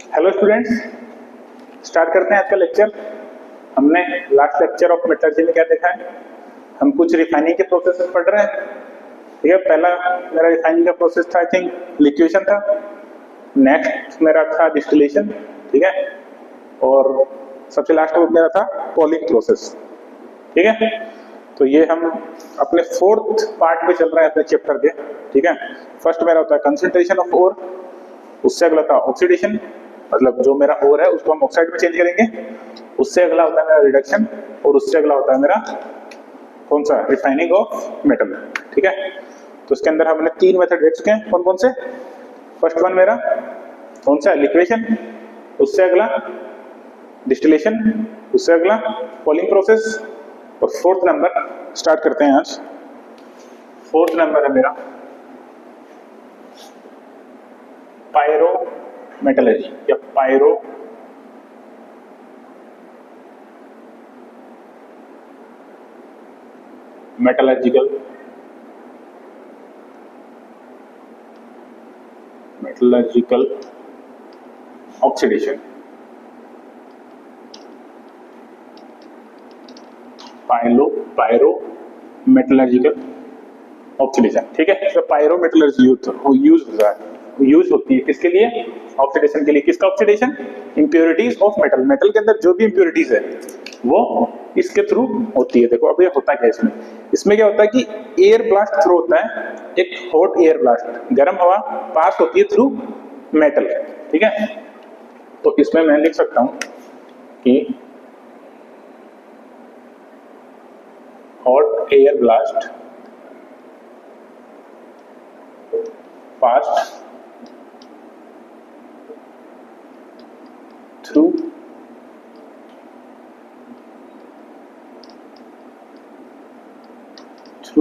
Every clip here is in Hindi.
हेलो स्टूडेंट्स, स्टार्ट करते हैं आज का लेक्चर। हमने लास्ट लेक्चर ऑफ मेटलर्जी में क्या देखा है, हम कुछ रिफाइनिंग के प्रोसेस पढ़ रहे हैं। ठीक है, पहला मेरा रिफाइनिंग का प्रोसेस था, आई थिंक लिक्विडेशन था। नेक्स्ट मेरा था डिस्टिलेशन, ठीक है, और सबसे लास्ट में मेरा था पॉलिंग प्रोसेस। ठीक है, तो ये हम अपने फोर्थ पार्ट में चल रहे हैं अपने चैप्टर के। ठीक है, फर्स्ट मेरा होता है कंसंट्रेशन ऑफ ओर, उससे अगला था ऑक्सीडेशन, मतलब जो मेरा ओर है उसको हम ऑक्साइड में चेंज करेंगे। उससे अगला होता है मेरा रिडक्शन, और उससे अगला होता है मेरा कौन सा, रिफाइनिंग ऑफ मेटल। ठीक है, तो इसके अंदर हमने तीन मेथड देख चुके हैं, कौन कौन से। फर्स्ट वन मेरा कौन सा, लिक्विडेशन, उससे अगला डिस्टिलेशन, उससे अगला पॉलिंग प्रोसेस, और फोर्थ नंबर स्टार्ट करते हैं आज। फोर्थ नंबर है मेरा पायरो मेटलर्जी या pyrometallurgical oxidation. Pyrometallurgical oxidation. ठीक है, तो पायरो मेटलर्जी यूज होती है किसके लिए, ऑक्सीडेशन के लिए। किसका oxidation, impurities of metal. Metal के अंदर जो भी इंप्योरिटीज है वो इसके थ्रू होती है। देखो अब ये होता क्या है, इसमें क्या होता है कि एयर ब्लास्ट थ्रू होता है, एक हॉट एयर ब्लास्ट, गर्म हवा पास होती है थ्रू मेटल। ठीक है, तो इसमें मैं लिख सकता हूं कि hot air blast passed through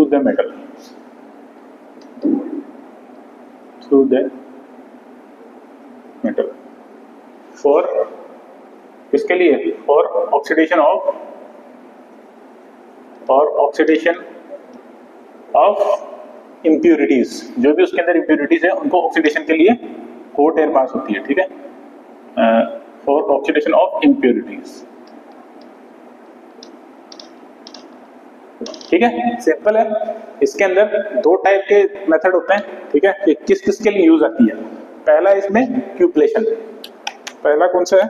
the metal, for किसके लिए, for oxidation of impurities। जो भी उसके अंदर impurities है उनको ऑक्सीडेशन के लिए हॉट एयर पास होती है। ठीक है, फॉर ऑक्सीडेशन ऑफ impurities। ठीक है, सिंपल है। इसके अंदर दो टाइप के मेथड होते हैं। ठीक है, कि किस किस के लिए यूज आती है। पहला इसमें क्यूपलेशन, पहला कौन सा है,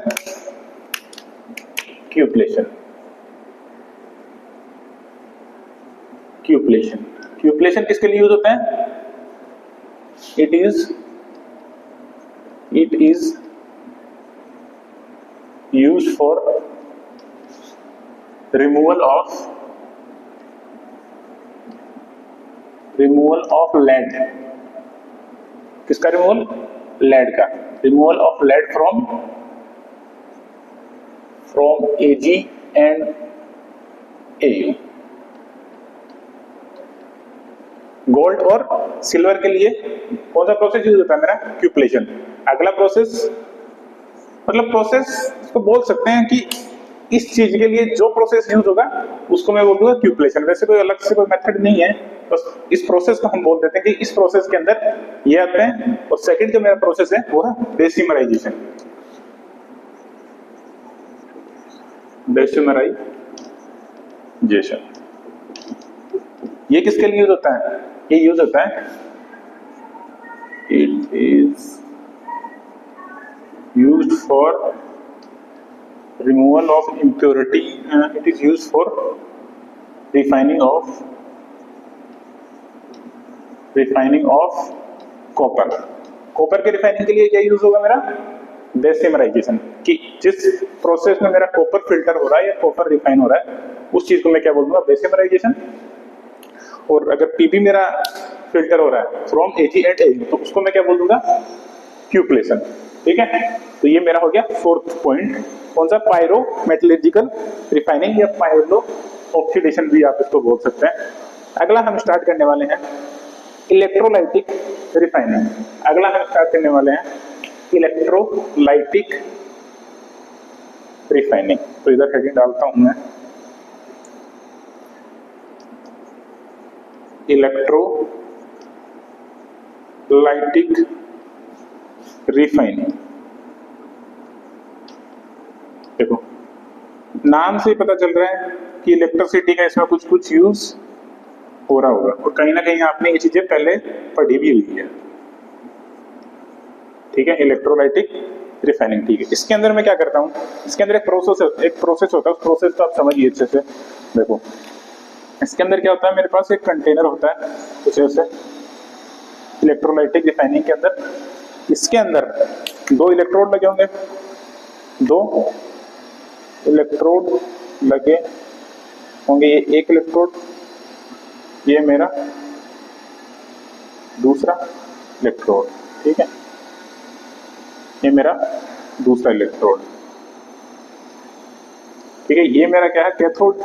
क्यूपलेशन। क्यूपलेशन किसके लिए यूज होता है, it is use for removal of lead. किसका रिमूवल, लेड का। Removal of lead from Ag and Au। Gold और सिल्वर के लिए कौन सा प्रोसेस यूज होता है मेरा, क्यूपलेशन। अगला प्रोसेस, मतलब प्रोसेस इसको बोल सकते हैं कि इस चीज के लिए जो प्रोसेस यूज होगा उसको मैं बोल दूंगा क्यूपलेशन। वैसे कोई अलग से कोई मेथड नहीं है, बस इस प्रोसेस को हम बोल देते हैं कि इस प्रोसेस के अंदर ये आते हैं। और सेकंड जो मेरा प्रोसेस है वो है डेसिमराइजेशन। ये किसके लिए यूज होता है, ये यूज होता है, it is used for removal of impurity, it is used for refining of copper के रिफाइनिंग के लिए क्या यूज होगा मेरा, डेसिमराइजेशन। कि जिस प्रोसेस में मेरा कॉपर फिल्टर हो रहा है या कॉपर रिफाइन हो रहा है उस चीज को मैं क्या बोल दूंगा, डेसिमराइजेशन। और अगर पीबी मेरा फिल्टर हो रहा है फ्रॉम Ag एंड Au तो उसको मैं क्या बोल दूंगा, क्यूपलेशन। ठीक है, तो ये मेरा हो गया फोर्थ पॉइंट, कौन सा, पायरो मेटलर्जिकल रिफाइनिंग या पायरो ऑक्सीडेशन भी आप इसको बोल सकते हैं। अगला हम स्टार्ट करने वाले हैं इलेक्ट्रोलाइटिक रिफाइनिंग। अगला हम स्टार्ट करने वाले हैं इलेक्ट्रोलाइटिक रिफाइनिंग। तो इधर हेडिंग डालता हूं मैं, इलेक्ट्रोलाइटिक रिफाइनिंग। नाम से पता चल रहा है कि इलेक्ट्रिसिटी का इसमें कुछ कुछ यूज हो रहा होगा, और कहीं ना कहीं आपने ये चीजें पहले पढ़ी भी हुई है। ठीक है, इलेक्ट्रोलाइटिक रिफाइनिंग। ठीक है, इसके अंदर मैं क्या करता हूँ, इसके अंदर एक प्रोसेस होता है, उस प्रोसेस को आप समझिए अच्छे से। देखो इसके अंदर क्या होता है, मेरे पास एक कंटेनर होता है कुछ ऐसे इलेक्ट्रोलाइटिक रिफाइनिंग के अंदर। इसके अंदर दो इलेक्ट्रोड लगे होंगे, दो इलेक्ट्रोड लगे होंगे, ये एक इलेक्ट्रोड, ये मेरा दूसरा इलेक्ट्रोड। ठीक है, ये मेरा दूसरा इलेक्ट्रोड। ठीक है, ये मेरा क्या है, कैथोड,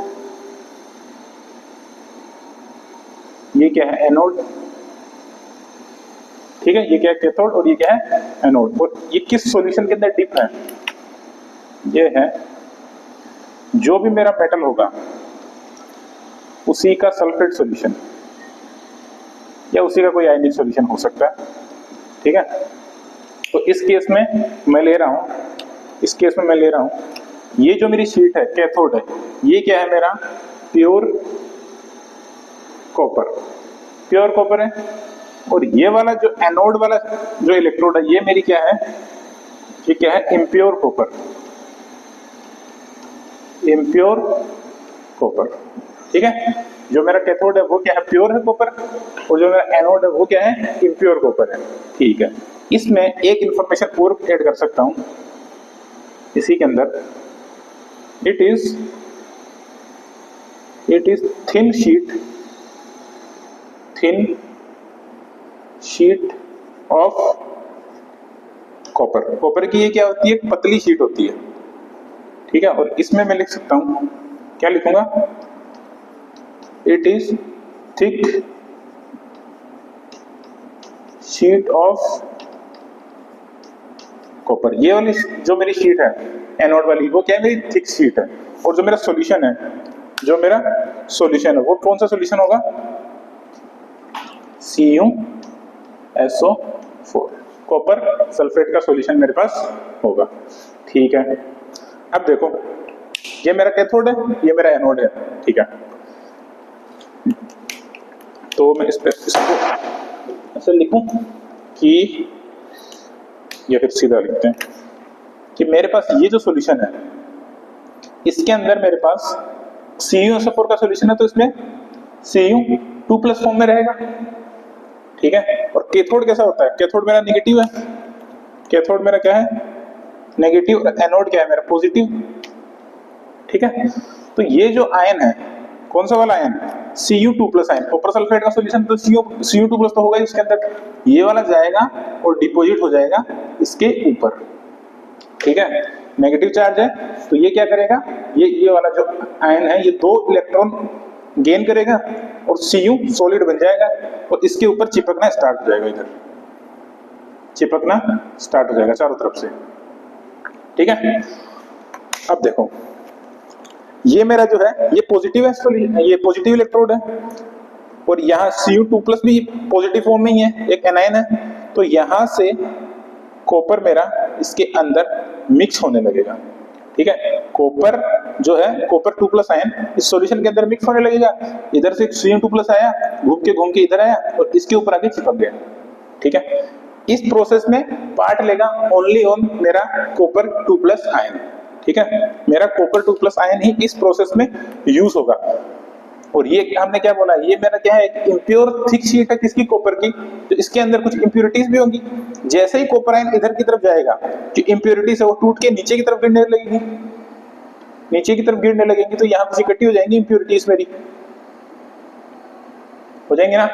ये क्या है, एनोड। ठीक है, ये क्या है, कैथोड, और ये क्या है, एनोड। और ये किस सॉल्यूशन के अंदर डिप है, ये है जो भी मेरा मेटल होगा उसी का सल्फेट सॉल्यूशन, या उसी का कोई आयनिक सॉल्यूशन हो सकता है। ठीक है, तो इस केस में मैं ले रहा हूं, इस केस में मैं ले रहा हूं ये जो मेरी शीट है, कैथोड है, ये क्या है, मेरा प्योर कॉपर, प्योर कॉपर है। और ये वाला जो एनोड वाला जो इलेक्ट्रोड है, ये मेरी क्या है, ये क्या है, इम्प्योर कॉपर, इम्प्योर कॉपर। ठीक है, जो मेरा कैथोड है वो क्या है, प्योर है कॉपर, और जो मेरा एनोड है वो क्या है, इम्प्योर कॉपर है। ठीक है, इसमें एक इंफॉर्मेशन और ऐड कर सकता हूं इसी के अंदर, it is thin sheet of copper. Copper की ये क्या होती है, पतली शीट होती है। ठीक है, और इसमें मैं लिख सकता हूं, क्या लिखूंगा, it is thick sheet of copper. ये वाली जो मेरी शीट है एनोड वाली, वो क्या है, मेरी थिक शीट है। और जो मेरा सॉल्यूशन है, जो मेरा सॉल्यूशन है वो कौन सा सॉल्यूशन होगा, CuSO4, कॉपर सल्फेट का सॉल्यूशन मेरे पास होगा। ठीक है, अब देखो ये मेरा कैथोड है, ये मेरा एनोड है। ठीक है, तो मैं इसको ऐसे लिखूं कि, या फिर सीधा लिखते हैं कि मेरे पास ये जो सॉल्यूशन है, इसके अंदर मेरे पास CuSO4 का सॉल्यूशन है, तो इसमें Cu2+ फॉर्म में रहेगा। ठीक है, और कैथोड कैसा होता है, कैथोड मेरा नेगेटिव है, कैथोड मेरा क्या है, नेगेटिव, और एनोड क्या है मेरा, पॉजिटिव। ठीक है, तो ये जो आयन है, कौन सा वाला ion, Cu2+ ion, copper sulphate का सॉल्यूशन, तो Cu2+ तो होगा ही उसके अंदर, ये वाला जाएगा और डिपॉजिट हो जाएगा इसके ऊपर। ठीक है, नेगेटिव चार्ज है, तो ये क्या करेगा, ये वाला जो आयन है, ये 2 इलेक्ट्रॉन गेन करेगा और Cu सॉलिड बन जाएगा, और इसके ऊपर चिपकना स्टार्ट हो जाएगा, इधर चिपकना स्टार्ट हो जाएगा चारों तरफ से। ठीक है, अब देखो ये मेरा जो है, ये पॉजिटिव है, ये पॉजिटिव इलेक्ट्रोड है, और यहाँ Cu2+ भी पॉजिटिव फॉर्म में ही है, एक एनायन है। तो यहाँ से कॉपर मेरा इसके अंदर मिक्स होने लगेगा। ठीक है, कॉपर जो है, कॉपर 2+ आयन इस सॉल्यूशन के अंदर मिक्स होने लगेगा। इधर से Cu2+ आया, घूम के इधर आया और इसके ऊपर आके चिपक गया। ठीक है, इस प्रोसेस में पार्ट लेगा ओनली ऑन मेरा कॉपर 2+ आयन। ठीक है, मेरा कॉपर 2+ आयन ही इस प्रोसेस में यूज होगा। और ये हमने क्या बोला, ये मेरा क्या है, एक इम्प्योर थिक शीट है किसकी, कॉपर की, तो इसके अंदर कुछ इम्प्योरिटीज भी होंगी। जैसे ही कॉपर आयन इधर की तरफ जाएगा, जो इम्प्योरिटीज है वो टूट के नीचे की तरफ गिरने लगेगी, नीचे की तरफ गिरने लगेंगी, तो यहाँ पे इकट्ठी हो जाएंगी इम्प्योरिटीज मेरी, हो जाएंगे ना।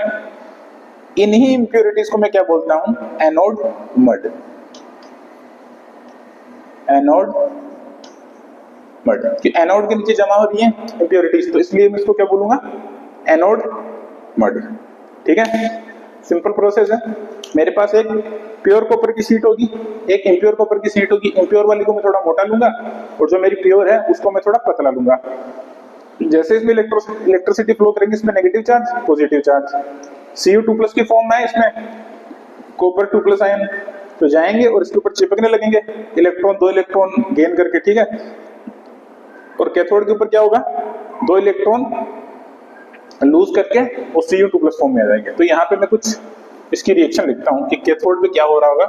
इन्हीं इम्प्योरिटीज को मैं क्या बोलता हूं, एनोड मड, एनोड मड। कि एनोड के नीचे जमा हो रही है इम्प्योरिटीज, तो इसलिए मैं इसको क्या बोलूंगा, एनोड मड। ठीक है, सिंपल प्रोसेस है। मेरे पास एक प्योर कॉपर की शीट होगी, एक इम्प्योर कॉपर की शीट होगी। इम्प्योर वाली को मैं थोड़ा मोटा लूंगा और जो मेरी प्योर है उसको मैं थोड़ा पतला लूंगा। जैसे इसमें इलेक्ट्रिसिटी फ्लो करेंगे, इसमें negative charge, positive charge, Cu2+ की फॉर्म में है इसमें कॉपर 2+ आयन, तो जाएंगे और इसके ऊपर चिपकने लगेंगे इलेक्ट्रॉन, 2 इलेक्ट्रॉन गेन करके। ठीक है, और कैथोड के ऊपर क्या होगा, 2 इलेक्ट्रॉन लूज करके वो Cu2+ फॉर्म में आ जाएंगे। तो यहाँ पे मैं कुछ इसकी रिएक्शन लिखता हूँ कि कैथोड पे क्या हो रहा होगा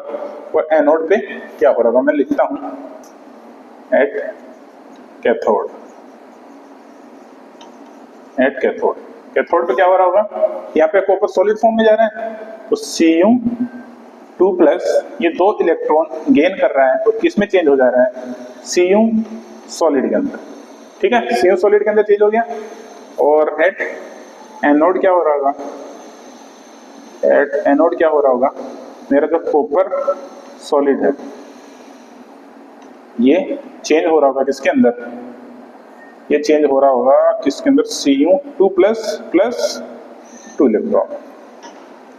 और एनोड पे क्या हो रहा होगा। मैं लिखता हूँ at cathode, at cathode, cathode पे क्या हो रहा होगा, यहाँ पे कॉपर सॉलिड फॉर्म में जा रहा है तो Cu2+ ये 2 इलेक्ट्रॉन गेन कर रहा है और किस में चेंज हो जा रहा है, Cu सॉलिड के अंदर। ठीक है, Cu सॉलिड के अंदर चेंज हो गया। और एट एनोड क्या हो रहा होगा, एट एनोड क्या हो रहा होगा, मेरा जो कॉपर सॉलिड है ये चेंज हो रहा होगा किसके अंदर, ये चेंज हो रहा होगा किसके अंदर, Cu2+ 2 इलेक्ट्रॉन,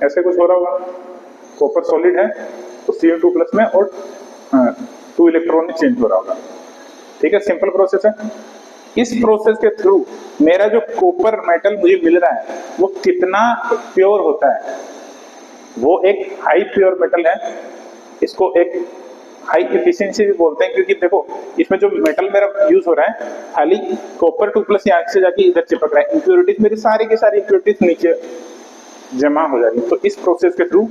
ऐसे कुछ हो रहा होगा। कॉपर सॉलिड है तो Cu2+ में और 2 इलेक्ट्रॉन में चेंज हो रहा होगा। ठीक है, सिंपल प्रोसेस है। इस प्रोसेस के थ्रू मेरा जो कॉपर मेटल मुझे मिल रहा है वो कितना प्योर होता है, वो एक हाई प्योर मेटल है। इसको एक हाई एफिशिएंसी भी बोलते हैं, क्योंकि देखो इसमें जो मेटल मेरा यूज हो रहा है खाली कॉपर 2+ यहाँ से जाके इधर चिपक रहा है, इंप्योरिटीज मेरी सारी की सारी इंप्योरिटीज नीचे जमा हो जा रही है। तो इस प्रोसेस के थ्रू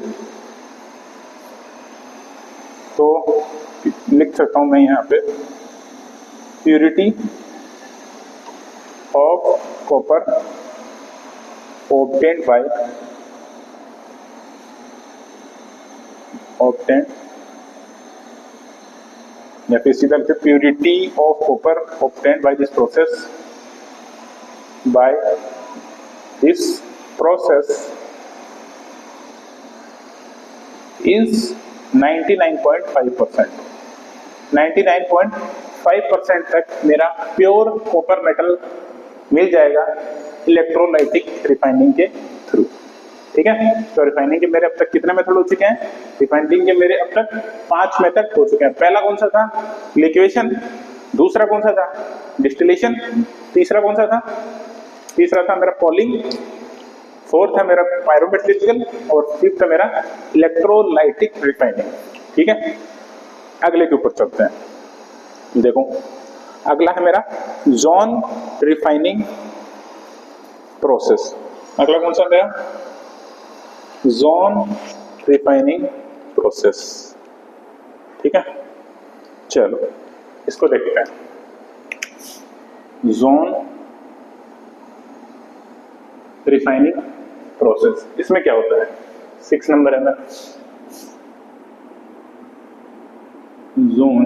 तो लिख सकता हूं मैं यहाँ पे purity of copper obtained by या फिर सीधा लिखते purity of copper obtained by this process is 99.5%। 99.5% तक मेरा प्योर कॉपर मेटल मिल जाएगा इलेक्ट्रोलाइटिक रिफाइनिंग के थ्रू। ठीक है, तो रिफाइनिंग के मेरे अब तक कितने मेथड हो चुके हैं, रिफाइनिंग के मेरे अब तक 5 मेथड हो चुके हैं। पहला कौन सा था, लिक्वेशन। दूसरा कौन सा था, डिस्टिलेशन। तीसरा कौन सा था, तीसरा था मेरा पॉलिंग। फोर्थ है मेरा पायरोमेट्रिकल और फिफ्थ है मेरा इलेक्ट्रोलाइटिक रिफाइनिंग। ठीक है, अगले के ऊपर चलते हैं। देखो अगला है मेरा जोन रिफाइनिंग प्रोसेस। अगला कौन सा मेरा, जोन रिफाइनिंग प्रोसेस। ठीक है, चलो इसको देखते हैं। जोन रिफाइनिंग प्रोसेस, इसमें क्या होता है, 6 नंबर है मेरा। जोन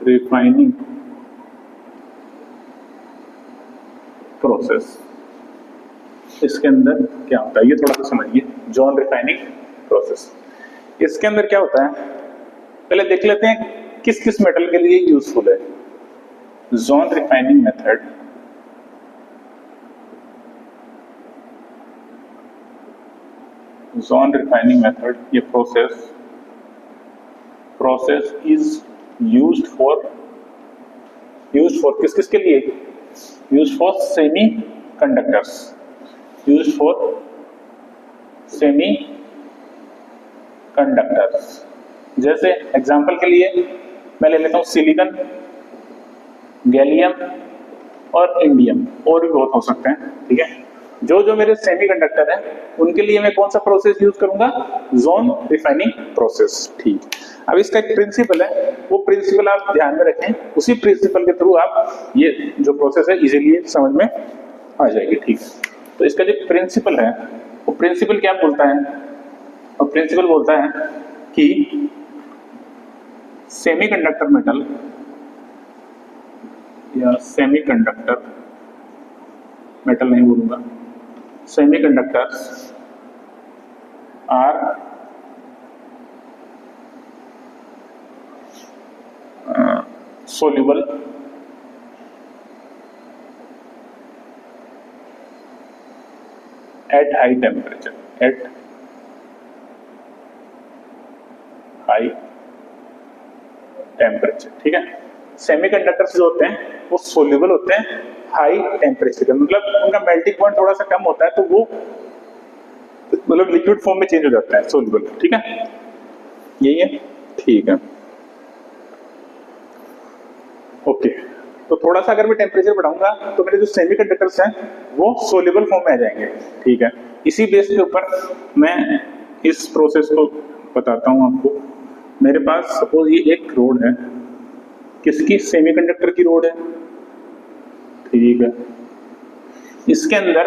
रिफाइनिंग प्रोसेस, इसके अंदर क्या होता है ये थोड़ा सा समझिए। जोन रिफाइनिंग प्रोसेस, इसके अंदर क्या होता है पहले देख लेते हैं किस किस मेटल के लिए यूजफुल है। जोन रिफाइनिंग मेथड ये प्रोसेस इज यूज्ड फॉर किस किस के लिए, यूज्ड फॉर सेमी कंडक्टर्स। जैसे एग्जांपल के लिए मैं ले लेता हूं सिलिकॉन, गैलियम और इंडियम, और भी बहुत हो सकते हैं। ठीक है, जो मेरे सेमीकंडक्टर हैं उनके लिए मैं कौन सा प्रोसेस यूज करूंगा, जोन रिफाइनिंग प्रोसेस। ठीक, अब इसका एक प्रिंसिपल है, वो प्रिंसिपल आप ध्यान में रखें, उसी प्रिंसिपल के थ्रू आप ये जो प्रोसेस है इजीली समझ में आ जाएगी। ठीक, तो इसका जो प्रिंसिपल है वो प्रिंसिपल क्या बोलता है, और प्रिंसिपल बोलता है कि सेमीकंडक्टर मेटल या सेमीकंडक्टर मेटल नहीं बोलूंगा, semiconductors are soluble at high temperature, ठीक है, सेमीकंडक्टर्स जो होते हैं वो सोल्यूबल होते हैं हाई टेम्परेचर, मतलब उनका मेल्टिंग पॉइंट थोड़ा सा कम होता है तो वो मतलब लिक्विड फॉर्म में चेंज हो जाता है, सोल्यूबल। ठीक है, यही है। ठीक है, ओके, तो थोड़ा सा अगर मैं टेम्परेचर बढ़ाऊंगा तो मेरे जो सेमीकंडक्टर्स हैं वो सोल्यूबल फॉर्म में आ जाएंगे, ठीक है। इसी बेस के ऊपर मैं इस प्रोसेस को बताता हूं आपको। मेरे पास सपोज ये एक रोड है, किसकी? सेमीकंडक्टर की रोड है, ठीक है। इसके अंदर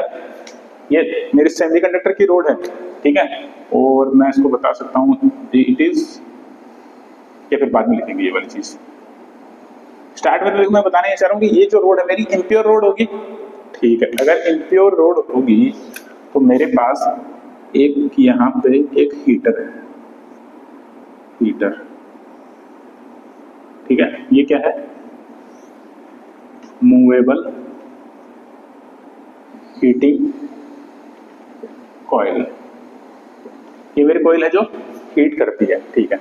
ये मेरी सेमीकंडक्टर की रोड है, ठीक है। और मैं इसको बता सकता हूँ इट इज, या फिर बाद में लिखेंगे ये वाली चीज। स्टार्ट में तो मैं बताना चाह रहा हूँ कि ये जो रोड है मेरी इम्प्योर रोड होगी, ठीक है। अगर इम्प्योर रोड होगी तो मेरे पास एक यहाँ पे एक हीटर है, हीटर, ठीक है। ये क्या है? Movable heating coil. ये मेरी कॉइल है जो हीट करती है, ठीक है।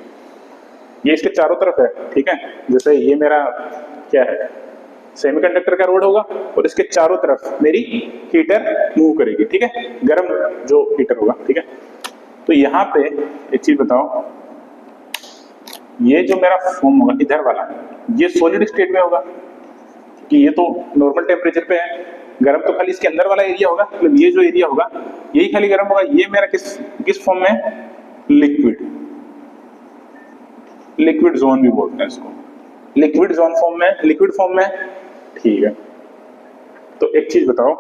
ये इसके चारों तरफ है, ठीक है। जैसे ये मेरा क्या है, सेमीकंडक्टर का रोड होगा और इसके चारों तरफ मेरी हीटर मूव करेगी, ठीक है, गर्म जो हीटर होगा, ठीक है। तो यहाँ पे एक चीज बताओ, ये जो मेरा फोम होगा इधर वाला, ये सॉलिड स्टेट में होगा कि ये तो नॉर्मल टेम्परेचर पे है। गर्म तो खाली इसके अंदर वाला एरिया होगा, मतलब ये जो एरिया होगा यही खाली गर्म होगा। ये मेरा किस फॉर्म में है? लिक्विड, लिक्विड जोन भी बोलते हैं इसको, लिक्विड जोन फॉर्म में, लिक्विड फॉर्म में, ठीक है। तो एक चीज बताओ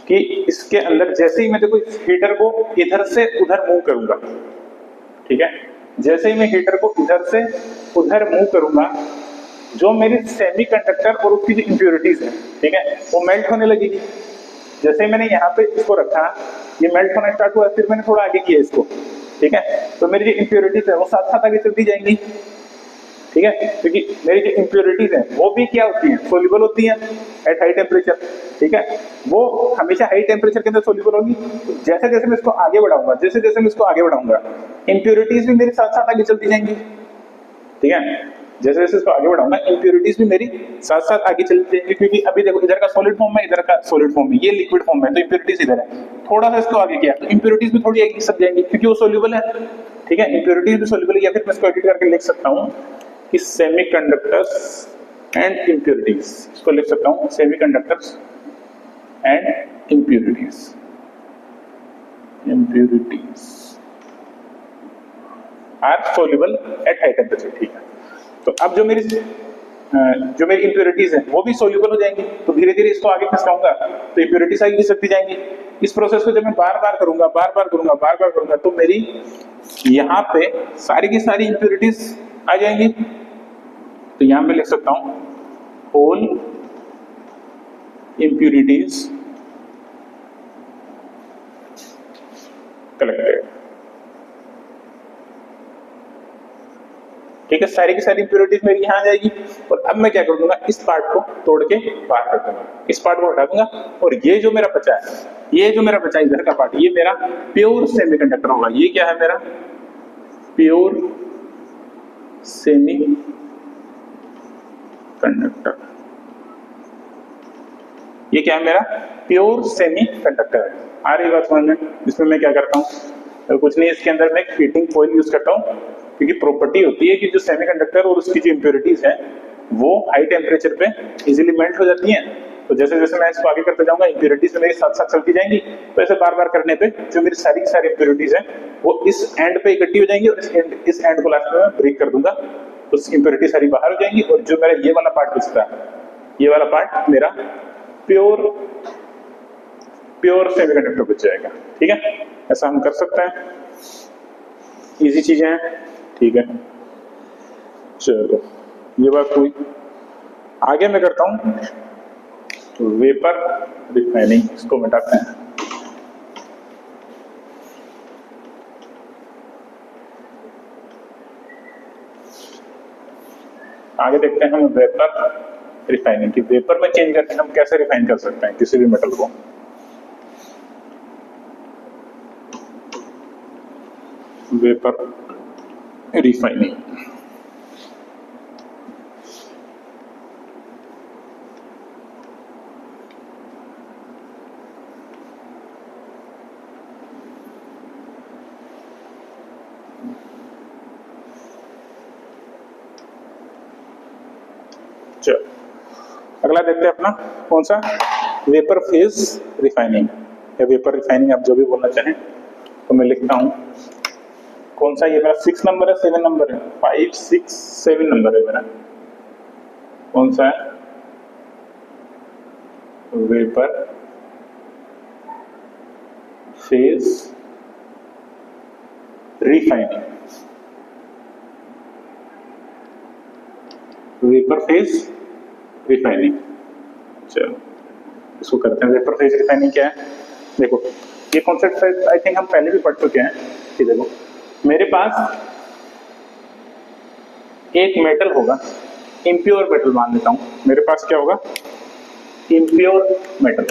कि इसके अंदर जैसे ही मैं देखो इस हीटर को इधर से उधर मूव करूंगा, ठीक है, जैसे ही मैं हीटर को इधर से उधर मूव करूंगा, जो मेरी सेमीकंडक्टर और उसकी जो इंप्योरिटीज है, ठीक है, वो मेल्ट होने लगेगी। जैसे ही मैंने यहाँ पे इसको रखा, ये मेल्ट होना स्टार्ट हुआ, फिर मैंने थोड़ा आगे किया इसको, ठीक है, तो मेरी जो इंप्योरिटीज है वो साथ साथ आगे चलती जाएंगी, ठीक है। क्योंकि मेरी जो इंप्योरिटीज है वो भी क्या होती हैं? सोल्यूबल होती हैं एट हाई टेम्परेचर, ठीक है। वो हमेशा हाई टेम्परेचर के अंदर सोल्यूबल होगी। जैसे जैसे मैं इसको आगे बढ़ाऊंगा, जैसे जैसे मैं इसको आगे बढ़ाऊंगा, इंप्योरिटीज भी मेरे साथ साथ आगे चलती जाएंगी, ठीक है। जैसे जैसे इसको आगे बढ़ाऊंगा इंप्योरिटीज भी मेरी साथ साथ आगे चलती जाएंगी, क्योंकि अभी देखो इधर का सॉलिड फॉर्म है, इधर का सॉलिड फॉर्म है, ये लिक्विड फॉर्म है, तो इंप्योरिटीज इधर है। थोड़ा सा इसको आगे किया तो इंप्योरिटीज भी थोड़ी आगे सब जाएंगी, क्योंकि वो सोल्यूबल है, ठीक है। इंप्योरिटीज भी सोल्यूबल है, या फिर मैं इसको एडिट करके लिख सकता हूँ कि सेमीकंडक्टर्स एंड इंप्योरिटीज, इसको लिख सकता हूँ semiconductors and impurities, impurities are soluble at high temperature, ठीक है। तो अब जो मेरी इंप्योरिटीज है वो भी सोल्यूबल हो जाएंगी, तो धीरे धीरे इसको आगे खिसकाऊंगा तो इंप्योरिटीज आगे खिसकती जाएंगी। इस प्रोसेस को जब मैं बार बार करूंगा, बार बार करूंगा, बार बार करूंगा, तो मेरी यहाँ पे सारी की सारी इंप्योरिटीज आ जाएंगी। तो यहां पे लिख सकता हूं होल इंप्योरिटीज कलेक्टेड, ठीक है। सारी की सारी इंप्योरिटीज मेरी यहां आ जाएगी। और अब मैं क्या कर दूंगा, इस पार्ट को तोड़ के बाहर कर दूंगा, इस पार्ट को हटा दूंगा, और ये जो मेरा बचा है, ये जो मेरा बचा इधर का पार्ट, ये मेरा प्योर सेमीकंडक्टर होगा। ये क्या है? मेरा प्योर सेमी कंडक्टर। ये क्या है? मेरा प्योर सेमी कंडक्टर है। आ रही बात समझ में? इसमें मैं क्या करता हूँ, तो कुछ नहीं, इसके अंदर मैं एक हीटिंग कॉइल यूज करता हूँ, क्योंकि प्रॉपर्टी होती है कि जो सेमीकंडक्टर और उसकी जो इंप्योरिटीज है वो हाई टेम्परेचर पे इजीली मेल्ट हो जाती हैं। तो जैसे जैसे मैं इसको आगे करते जाऊंगा, इंप्योरिटीज मेरे साथ साथ चलती जाएंगी। तो ऐसे बार बार करने पे जो मेरी सारी की सारी इंप्योरिटीज है वो इस एंड पे इकट्ठी हो जाएंगी, और इस एंड को लास्ट में मैं ब्रेक कर दूंगा, तो इंप्योरिटी सारी बाहर हो जाएंगी। और जो मेरा ये वाला पार्ट बचता है, ये वाला पार्ट मेरा प्योर सेमीकंडक्टर बच जाएगा, ठीक है। ऐसा हम कर सकते हैं, इजी चीजें हैं, ठीक है। चलो ये बात हुई। आगे मैं करता हूं तो वेपर रिफाइनिंग, इसको मिटाते हैं। आगे देखते हैं हम वेपर रिफाइनिंग की, वेपर में चेंज करके हम कैसे रिफाइन कर सकते हैं किसी भी मेटल को। वेपर रिफाइनिंग, अगला देखते हैं अपना कौन सा, वेपर फेज रिफाइनिंग या वेपर रिफाइनिंग, आप जो भी बोलना चाहें। तो मैं लिखता हूं कौन सा, ये मेरा 6 नंबर है 7 नंबर है, 5 6 7 नंबर है मेरा, कौन सा है, vapour phase refining, vapour phase refining. चलो इसको करते हैं। वेपर फेज रिफाइनिंग क्या है, देखो ये कॉन्सेप्ट आई थिंक हम पहले भी पढ़ चुके हैं कि देखो मेरे पास एक मेटल होगा, इम्प्योर मेटल मान लेता हूं, मेरे पास क्या होगा, इम्प्योर मेटल,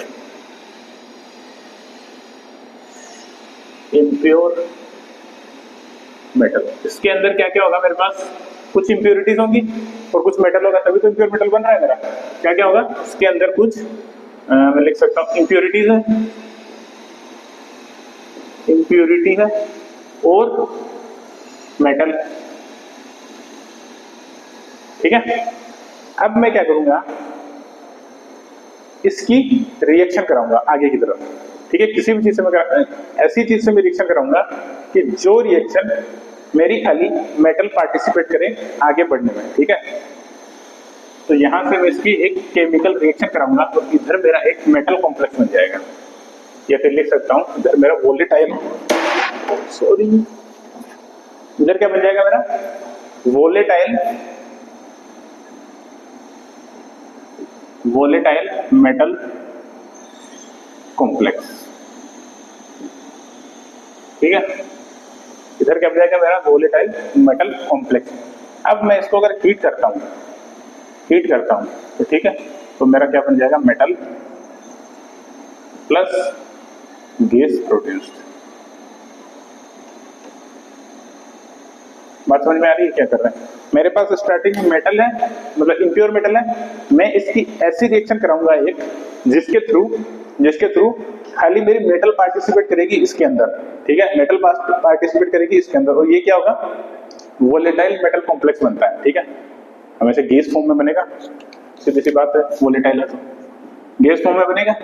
इम्प्योर मेटल। इसके अंदर क्या क्या होगा, मेरे पास कुछ इंप्योरिटीज होंगी और कुछ मेटल होगा, तभी तो इम्प्योर मेटल बन रहा है मेरा। क्या क्या होगा इसके अंदर, कुछ मैं लिख सकता हूं इंप्योरिटीज है, इंप्योरिटी है और मेटल, ठीक है। अब मैं क्या करूंगा, इसकी रिएक्शन कराऊंगा आगे की तरफ, ठीक है। किसी भी चीज से मैं ऐसी चीज से मैं रिएक्शन कराऊंगा कि जो रिएक्शन मेरी खाली मेटल पार्टिसिपेट करे आगे बढ़ने में, ठीक है। तो यहां से मैं इसकी एक केमिकल रिएक्शन कराऊंगा तो इधर मेरा एक मेटल कॉम्प्लेक्स बन जाएगा, या फिर लिख सकता हूं इधर मेरा वोलेटाइल, सॉरी इधर क्या बन जाएगा मेरा, वोलेटाइल मेटल कॉम्प्लेक्स, ठीक है। इधर क्या बन जाएगा मेरा, वोलेटाइल मेटल कॉम्प्लेक्स। अब मैं इसको अगर हीट करता हूं तो ठीक है, तो मेरा क्या बन जाएगा, मेटल प्लस गैस प्रोड्यूस्ड। बात समझ में आ रही है क्या कर रहे हैं। मेरे पास स्टार्टिंग में मेटल है, मतलब इम्प्योर मेटल है, मैं इसकी ऐसी रिएक्शन कराऊंगा एक जिसके थ्रू खाली मेरी मेटल पार्टिसिपेट करेगी इसके अंदर, ठीक है, मेटल पार्टिसिपेट करेगी इसके अंदर, और ये क्या होगा, वोलेटाइल मेटल कॉम्प्लेक्स बनता है, ठीक है। हमेशा गैस फॉर्म में बनेगा, सीधी सी बात है, वोलेटाइल है तो गैस फॉर्म में बनेगा।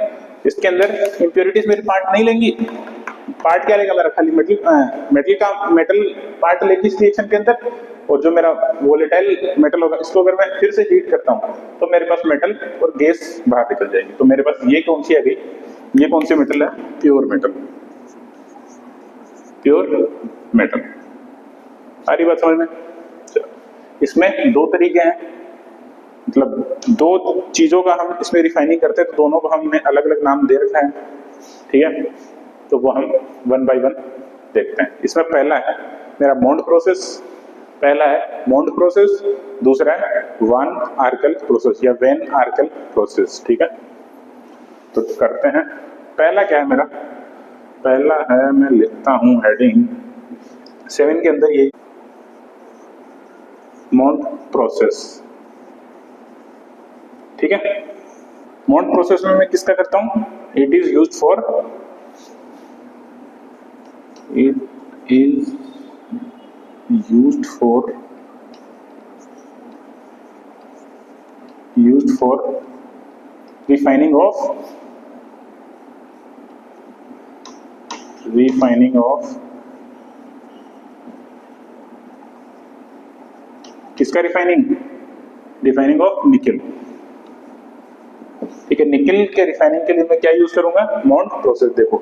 इसके अंदर इंप्योरिटीज मेरी पार्ट नहीं लेंगी, पार्ट क्या लेगा मेरा, खाली मेटल पार्ट लेगी इस रिएक्शन के अंदर, और जो मेरा वोलेटाइल मेटल होगा इसको अगर मैं फिर से हीट करता हूं तो मेरे पास मेटल और गैस बाहर निकल जाएगी। तो मेरे पास ये कौन सी है अभी, ये कौन सी मेटल है, प्योर मेटल। आ रही बात समझ में। इसमें दो तरीके हैं, मतलब दो चीजों का हम इसमें रिफाइनिंग करते हैं, तो दोनों को हमने अलग अलग नाम दे रखा है, ठीक है। तो वो हम 1 बाय 1 देखते हैं। इसमें पहला है मेरा मॉन्ड प्रोसेस, दूसरा है वान आर्कल प्रोसेस या वेन आर्कल प्रोसेस, ठीक है। तो करते हैं, पहला क्या है मेरा, पहला है, मैं लिखता हूं हेडिंग 7 के अंदर ये मॉन्ड प्रोसेस, ठीक है। मॉन्ड प्रोसेस में मैं किसका करता हूं, it is used for refining of किसका रिफाइनिंग ऑफ निकल, ठीक है। निकल के रिफाइनिंग के लिए मैं क्या यूज करूंगा, मॉन्ड प्रोसेस। देखो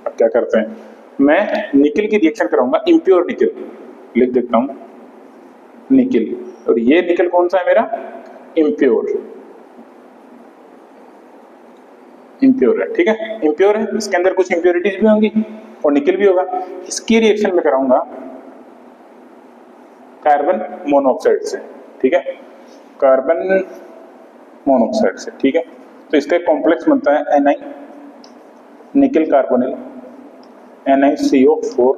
अब क्या करते हैं, मैं निकल की रिएक्शन कराऊंगा, इम्प्योर निकल लिख देता हूं, निकल, और ये निकल कौन सा है मेरा, इम्प्योर है, ठीक है, इम्प्योर है। इसके अंदर कुछ इम्प्योरिटीज भी होंगी और निकल भी होगा। इसकी रिएक्शन में कराऊंगा कार्बन मोनोऑक्साइड से, ठीक है, कार्बन मोनोऑक्साइड से, ठीक है। तो इसका एक कॉम्प्लेक्स बनता है Ni निकल कार्बोनिल NiCO4,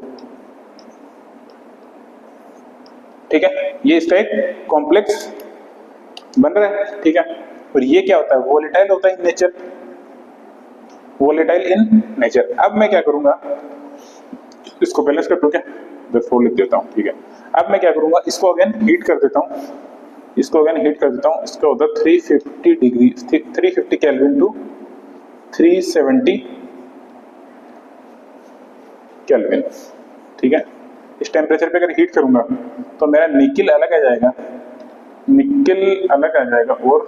ठीक है। ये इसका एक कॉम्प्लेक्स बन रहा है, ठीक है। और ये क्या होता है, वोलेटाइल होता है in nature, volatile in nature. अब मैं क्या करूंगा, इसको बैलेंस कर दूं क्या, 4 लिख देता हूं, ठीक है। अब मैं क्या करूंगा, इसको अगेन हीट कर देता हूं, इसको अगेन हीट कर देता हूँ, इसका होता है 350 डिग्री, 350 केल्विन टू 370 केल्विन। ठीक है, इस टेम्परेचर पे अगर हीट करूंगा तो मेरा निकिल अलग आ जाएगा, निकिल अलग आ जाएगा और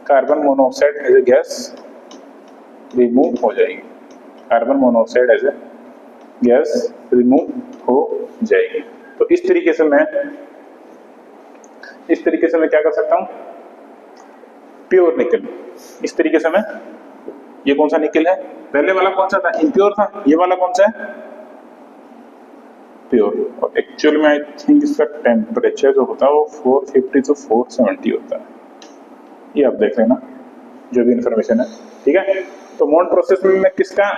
carbon monoxide as a gas remove हो जाएगी, carbon monoxide as a gas remove हो जाएगी। तो इस तरीके से मैं क्या कर सकता हूं, प्योर निकल, इस तरीके से मैं, ये कौन सा निकल है, पहले वाला कौन सा था, इम्प्योर था, ये वाला कौन सा है, प्योर। और एक्चुअल में आई थिंक इसका टेम्परेचर जो होता है वो 450 to 470 होता है, ये आप देख लेना जो भी इंफॉर्मेशन है। ठीक है, तो मोल्ड प्रोसेस में मैं किसका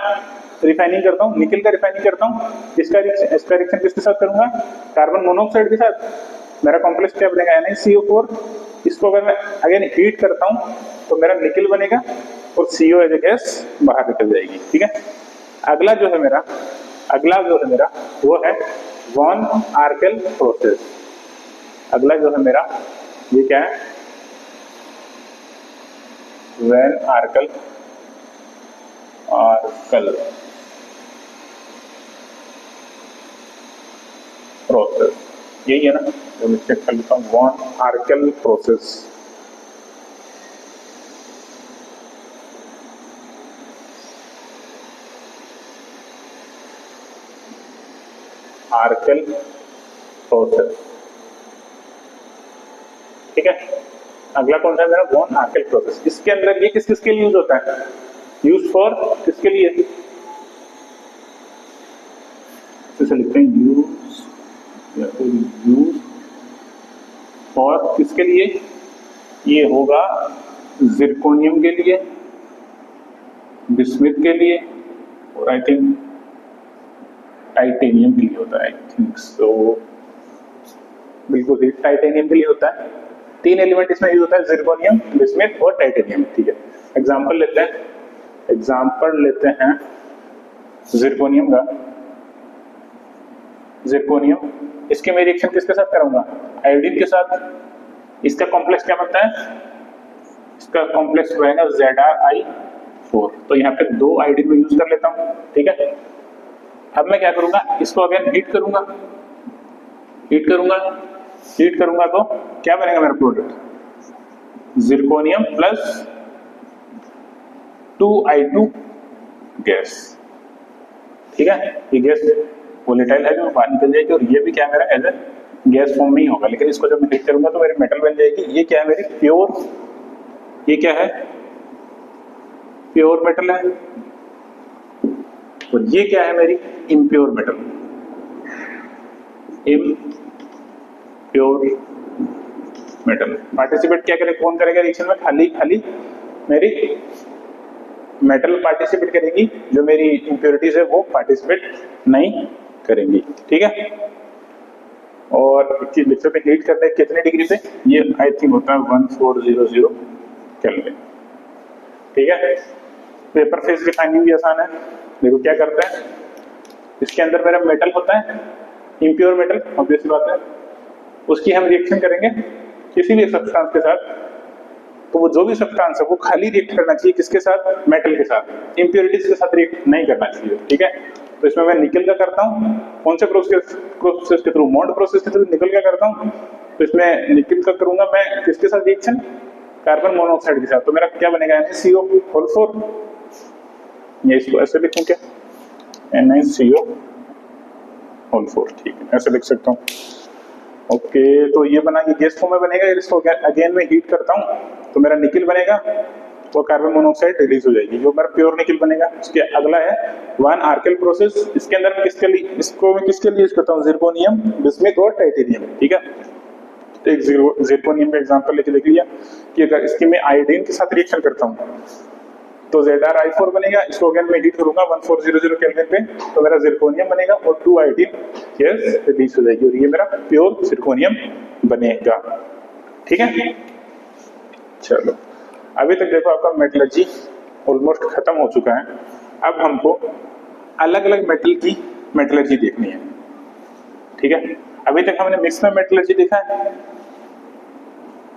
रिफाइनिंग करता हूँ, निकल का रिफाइनिंग करता हूँ। इसका रिएक्शन किसके साथ करूंगा, कार्बन मोनोऑक्साइड के साथ। मेरा कॉम्प्लेक्स क्या बनेगा, NaCO4। इसको अगर मैं अगेन हीट करता हूँ तो मेरा निकल बनेगा और CO एज ए गैस बाहर निकल जाएगी। ठीक है, अगला जो है मेरा वो है वॉन आर्केल प्रोसेस। अगला जो है मेरा ये क्या है, वैन आर्केल प्रोसेस, यही है ना, तो मैं चेक कर लेता हूँ, वॉन आर्केल प्रोसेस। आर्केल प्रोसेस, ठीक है। अगला कौन सा है मेरा, वॉन आर्केल प्रोसेस। इसके अंदर ये किस के लिए यूज होता है, यूज फॉर किसके लिए, इसे लिखते हैं यूज फॉर किसके लिए, ये होगा जिरकोनियम के लिए, बिस्मिथ के लिए और आई थिंक टाइटेनियम के लिए होता है, आई थिंक सो, बिल्कुल ही टाइटेनियम के लिए होता है। 3 एलिमेंट इसमें यूज होता है, जिरकोनियम, बिस्मिथ और टाइटेनियम। ठीक है, एग्जांपल लेते हैं जिरकोनियम का। जिरकोनियम, इसके मैं रिएक्शन किसके साथ कराऊंगा, आयोडीन के साथ। इसका कॉम्प्लेक्स क्या बनता है, इसका कॉम्प्लेक्स रहेगा ZrI4। तो यहाँ पे 2 आयोडीन में यूज कर लेता हूँ। ठीक है, अब मैं क्या करूंगा, इसको अगेन हीट करूंगा तो क्या बनेगा मेरा product, zirconium plus 2I2 gas. ठीक है, ये गैस वोलेटाइल है जो बाहर निकल जाएगी और ये भी क्या मेरा एज ए गैस फॉर्म में ही होगा, लेकिन इसको जब मैं हीट करूंगा तो मेरी मेटल बन जाएगी। ये क्या है मेरी प्योर, ये क्या है प्योर मेटल है, और ये क्या है मेरी impure metal, impure metal. Participate क्या करेगा, कौन करेगा रिएक्शन में, खाली मेरी मेटल पार्टिसिपेट करेगी, जो मेरी इम्प्योरिटीज है वो पार्टिसिपेट नहीं करेंगी। ठीक है, और एक चीज लिख पे हीट करते हैं कितने डिग्री पे, ये आई थिंक होता है 1400 केल्विन। ठीक है, पेपर फेस रिफाइनिंग भी आसान है। देखो क्या करते हैं, इसके अंदर मेरा मेटल होता है, इम्प्योर मेटल, ऑब्वियस बात है, उसकी हम रिएक्शन करेंगे किसी भी सब्सटेंस के साथ। तो वो जो भी सब्सटेंस है वो खाली रिएक्ट करना चाहिए किसके साथ, मेटल के साथ, इम्प्योरिटीज के साथ रिएक्ट नहीं करना चाहिए। ठीक है, तो इसमें मैं निकल का करता हूँ, कौन से प्रोसेस के थ्रू, मोल्ड प्रोसेस के थ्रू निकल का करता हूँ। तो इसमें निकल का करूंगा मैं किसके साथ रिएक्शन, कार्बन मोनोऑक्साइड के साथ। तो मेरा क्या बनेगा, NaCO4। ये इसको ऐसे लिखूं क्या, NaCO4। ठीक है, ऐसे लिख सकता हूँ। ओके, तो ये बना, ये गैस फॉर्म में बनेगा। इसको अगेन मैं हीट करता हूँ तो मेरा निकल बनेगा, वो कार्बन मोनोऑक्साइड रिलीज हो जाएगी, जो मेरा प्योर निकल बनेगा। इसके अगला है वन आर्केल प्रोसेस। इसके अंदर मैं किसके लिए, इसको मैं किसके लिए यूज करता हूँ, जिरकोनियम, बिस्मिथ और टाइटेनियम। ठीक है, तो एक जिरकोनियम का एग्जांपल लेके देख लिया कि अगर इसकी मैं आयोडीन के साथ रिएक्शन करता हूँ तो ZrI4 बनेगा। इसको अगेन मैं हीट करूंगा 1400 केल्विन पे, तो मेरा जिरकोनियम बनेगा और 2 आयोडीन गैस रिलीज हो जाएगी और ये मेरा प्योर जिरकोनियम बनेगा। ठीक है, चलो अभी तक देखो आपका मेटलर्जी ऑलमोस्ट खत्म हो चुका है। अब हमको अलग अलग मेटल की मेटलर्जी देखनी है। ठीक है। अभी तक हमने मिक्स में मेटलर्जी देखा है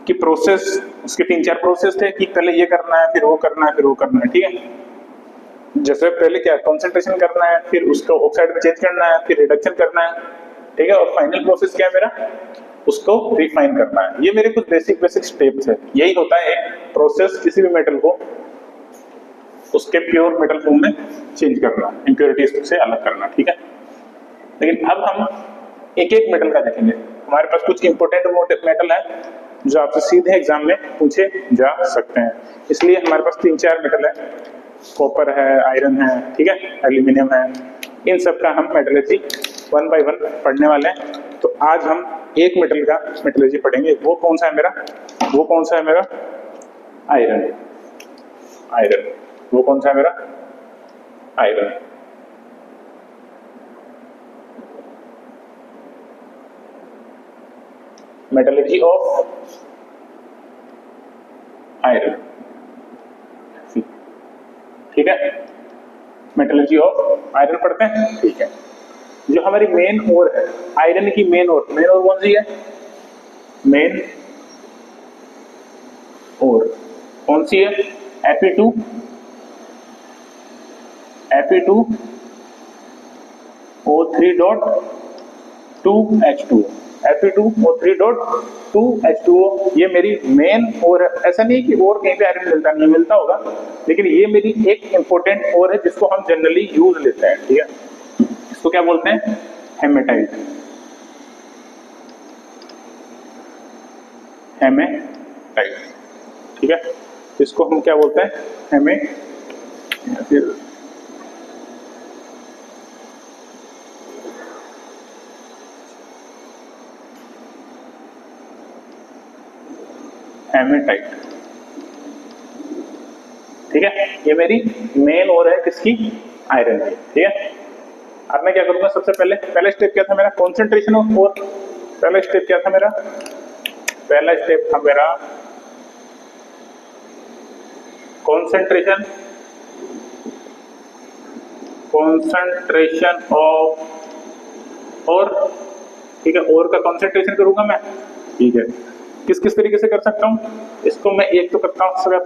कि प्रोसेस, उसके 3-4 प्रोसेस थे कि पहले ये करना है, फिर वो करना है, फिर वो करना है, ठीक है। जैसे पहले क्या कंसंट्रेशन करना है, फिर उसको ऑक्साइड में चेंज करना है, फिर रिडक्शन करना है, ठीक है। और फाइनल प्रोसेस क्या है मेरा, उसको रिफाइन करना है। ये मेरे कुछ बेसिक स्टेप्स है। यही होता है एक प्रोसेस, किसी भी मेटल को उसके प्योर मेटल फॉर्म में चेंज करना, इंप्योरिटीज से अलग करना, ठीक है। लेकिन अब हम एक एक मेटल का देखेंगे। हमारे पास कुछ इंपॉर्टेंट मेटल है जो आपसे सीधे एग्जाम में पूछे जा सकते हैं, इसलिए हमारे पास 3-4 मेटल है। कॉपर है, आयरन है, ठीक है, एल्यूमिनियम है। इन सब का हम मेटलर्जी 1 बाय 1 पढ़ने वाले हैं। तो आज हम एक मेटल का मेटलर्जी पढ़ेंगे। वो कौन सा है मेरा, आयरन। वो कौन सा है मेरा, आयरन। मेटलर्जी ऑफ आयरन, ठीक है। मेटलर्जी ऑफ आयरन पढ़ते हैं, ठीक है। जो हमारी मेन ओर है आयरन की, मेन ओर कौन सी है, मेन ओर कौन सी है, Fe2O3.2H2O, Fe2O3.2H2O, ये मेरी मेन ओर है। ऐसा नहीं कि और कहीं पे आयरन मिलता नहीं, मिलता होगा, लेकिन ये मेरी एक इंपॉर्टेंट ओर है जिसको हम जनरली यूज लेते हैं, ठीक है। इसको क्या बोलते हैं, हेमेटाइट। ठीक है, इसको हम क्या बोलते हैं, हेमेटाइट, ठीक है। ये मेरी मेन ओर है किसकी, आयरन की, ठीक है। अब मैं क्या करूंगा, सबसे पहला स्टेप क्या था मेरा, कॉन्सेंट्रेशन ऑफ ओर। पहला स्टेप क्या था मेरा, कॉन्सेंट्रेशन ऑफ ओर, ठीक है। ओर का कॉन्सेंट्रेशन करूंगा मैं, ठीक है। किस तरीके से कर सकता हूं इसको, मैं एक तो कर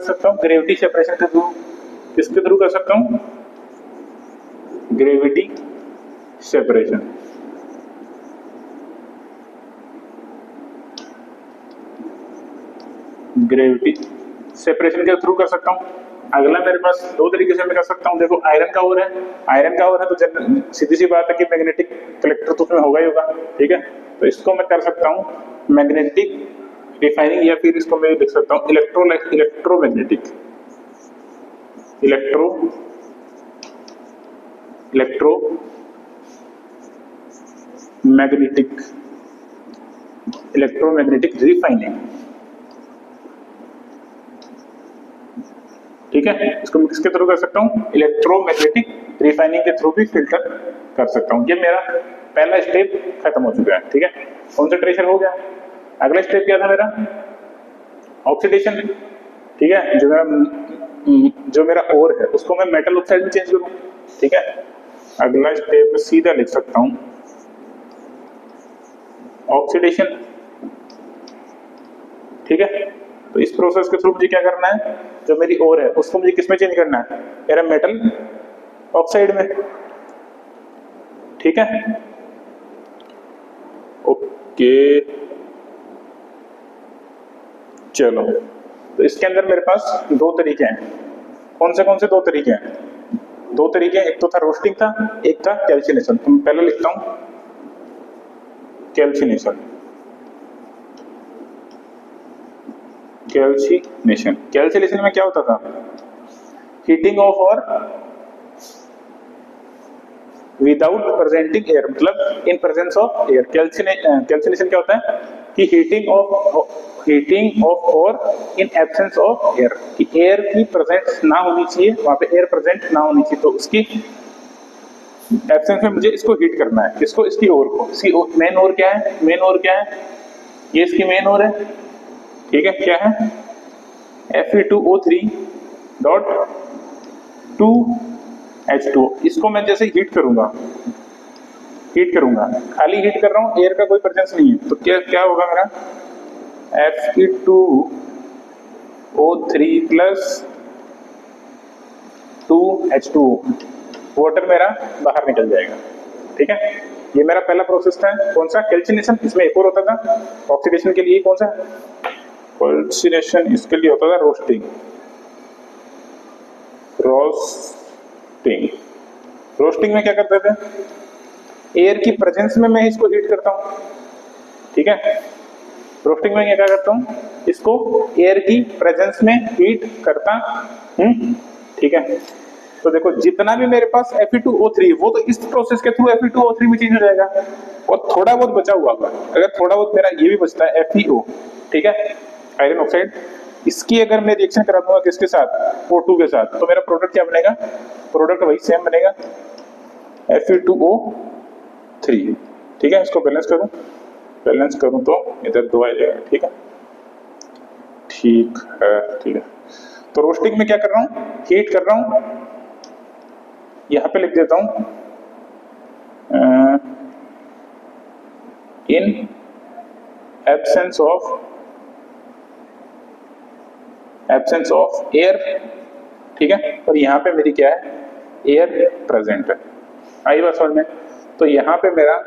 सकता हूं ग्रेविटी सेपरेशन के थ्रू। किसके थ्रू कर सकता हूं, ग्रेविटी सेपरेशन। के थ्रू कर सकता हूं। अगला मेरे पास 2 तरीके से मैं कर सकता हूं। देखो, आयरन का ओर है तो सीधी सी बात है कि मैग्नेटिक कलेक्टर तो उसमें होगा ही होगा, ठीक है। तो इसको मैं कर सकता हूं मैग्नेटिक रिफाइनिंग, या फिर इसको मैं लिख सकता हूं इलेक्ट्रोमैग्नेटिक रिफाइनिंग, ठीक है। इसको मैं किसके थ्रू कर सकता हूं, इलेक्ट्रोमैग्नेटिक रिफाइनिंग के थ्रू भी फिल्टर कर सकता हूं। ये मेरा पहला स्टेप खत्म हो चुका है, ठीक है। कॉन्सेंट्रेशन हो गया। अगला स्टेप क्या था मेरा, ऑक्सीडेशन, ठीक है। जो मेरा ओर है उसको मैं मेटल ऑक्साइड में चेंज करूं, ठीक है। अगला स्टेप में सीधा लिख सकता हूं ऑक्सीडेशन, ठीक है। तो इस प्रोसेस के थ्रू मुझे क्या करना है, जो मेरी ओर है उसको मुझे किसमें चेंज करना है, मेरा मेटल ऑक्साइड में, ठीक है। ओके, चलो। तो इसके अंदर मेरे पास 2 तरीके हैं। कौन से 2 तरीके हैं, 2 तरीके, एक तो था रोस्टिंग था, एक था कैल्सिनेशन। तो मैं पहले लिखता हूं कैल्सिनेशन में क्या होता था, हीटिंग ऑफ और विदाउट प्रेजेंटिंग एयर, मतलब in presence of air. Calcination क्या होता है कि हीटिंग ऑफ और इन एब्सेंस ऑफ एयर, कि एयर की प्रेजेंस ना होनी चाहिए, वहां पे एयर प्रेजेंट ना होनी चाहिए, तो उसकी एब्सेंस में मुझे इसको हीट करना है। किसको, इसकी ओर को। मेन ओर क्या है, ये इसकी मेन ओर है, ठीक है। क्या है, Fe2O3.2H2O। इसको मैं जैसे हीट करूंगा हीट करूंगा, खाली हीट कर रहा हूँ, एयर का कोई प्रेजेंस नहीं है, तो क्या क्या होगा मेरा Fe2O3 प्लस 2H2O, वाटर मेरा बाहर निकल जाएगा। ठीक है, ये मेरा पहला प्रोसेस था। कौन सा? कैल्सिनेशन। इसमें एक और होता था ऑक्सीडेशन के लिए, कौन सा? कैल्सिनेशन। इसके लिए होता था रोस्टिंग। रोस्टिंग रोस्टिंग में क्या करते थे? एयर की प्रेजेंस में मैं इसको हीट करता हूँ। ठीक है, रोस्टिंग में क्या करता हूँ? इसको एयर की प्रेजेंस में हीट करता हूँ। ठीक है, तो देखो जितना भी मेरे पास Fe2O3 वो तो इस प्रोसेस के थ्रू Fe2O3 में चेंज हो जाएगा, और थोड़ा बहुत बचा हुआ होगा, अगर थोड़ा बहुत मेरा ये भी बचता है FeO, ठीक है, आयरन ऑक्साइड, इसकी अगर मैं रिएक्शन करा दूंगा किसके साथ? O2 के साथ, तो मेरा प्रोडक्ट क्या बनेगा? प्रोडक्ट वही सेम बनेगा, Fe2O3। ठीक है, इसको बैलेंस करूं तो इधर 2 आ जाएगा। ठीक है, ठीक है, ठीक है। तो रोस्टिंग में क्या कर रहा हूं? हीट कर रहा हूं, यहां पे लिख देता हूं इन एब्सेंस ऑफ एयर। ठीक है, और यहां पे मेरी क्या है? एयर प्रेजेंट है। आई बात समझ में? तो यहां पे मेरा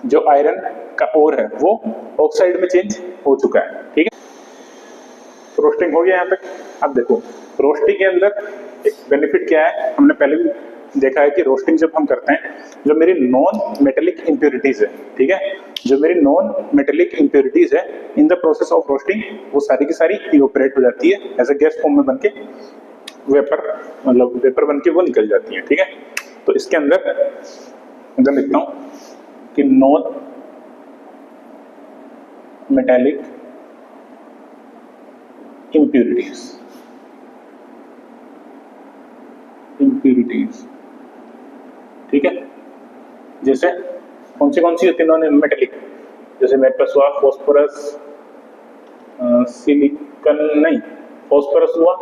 जो आयरन का ओर है वो ऑक्साइड में चेंज हो चुका है। ठीक है, रोस्टिंग हो गया यहाँ पे। अब देखो रोस्टिंग के अंदर एक बेनिफिट क्या है, हमने पहले भी देखा है कि रोस्टिंग जब हम करते हैं, जो मेरी नॉन मेटेलिक इंप्योरिटीज है, ठीक है, जो मेरी नॉन मेटेलिक इंप्योरिटीज है in the process of roasting, वो सारी की सारी इवोपरेट हो जाती है, एज ए गैस फॉर्म में बनके वेपर, मतलब वेपर बनके वो निकल जाती है। ठीक है, तो इसके अंदर लिखता हूं कि नॉन मेटेलिक impurities। ठीक है, जैसे कौन सी होती है नॉन मेटेलिक? जैसे मेरे पास हुआ फॉस्फोरस, सिलिकॉन नहीं, फॉस्फोरस हुआ,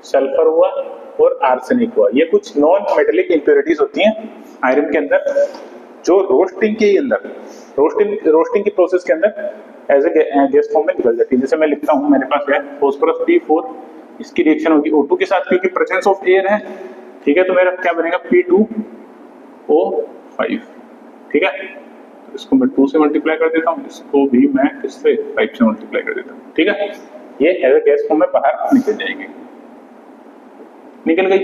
सल्फर हुआ और आर्सेनिक हुआ। ये कुछ नॉन मेटेलिक इंप्योरिटीज होती हैं आयरन के अंदर, जो रोस्टिंग के अंदर, रोस्टिंग की प्रोसेस के अंदर एज ए गैस फॉर्म में निकल जाती है। जैसे मैं लिखता हूं, मेरे पास है फॉस्फोरस P4, इसकी रिएक्शन होगी O2 के साथ, क्योंकि प्रेजेंस ऑफ एयर है। ठीक है, तो मेरा क्या बनेगा? P2O5। ठीक है, तो इसको मैं 2 से मल्टीप्लाई कर देता हूँ, इसको भी मैं किससे? 5 से मल्टीप्लाई कर देता हूँ। ठीक है, ये एज ए गैस फॉर्म में बाहर निकल जाएगी, निकल गई।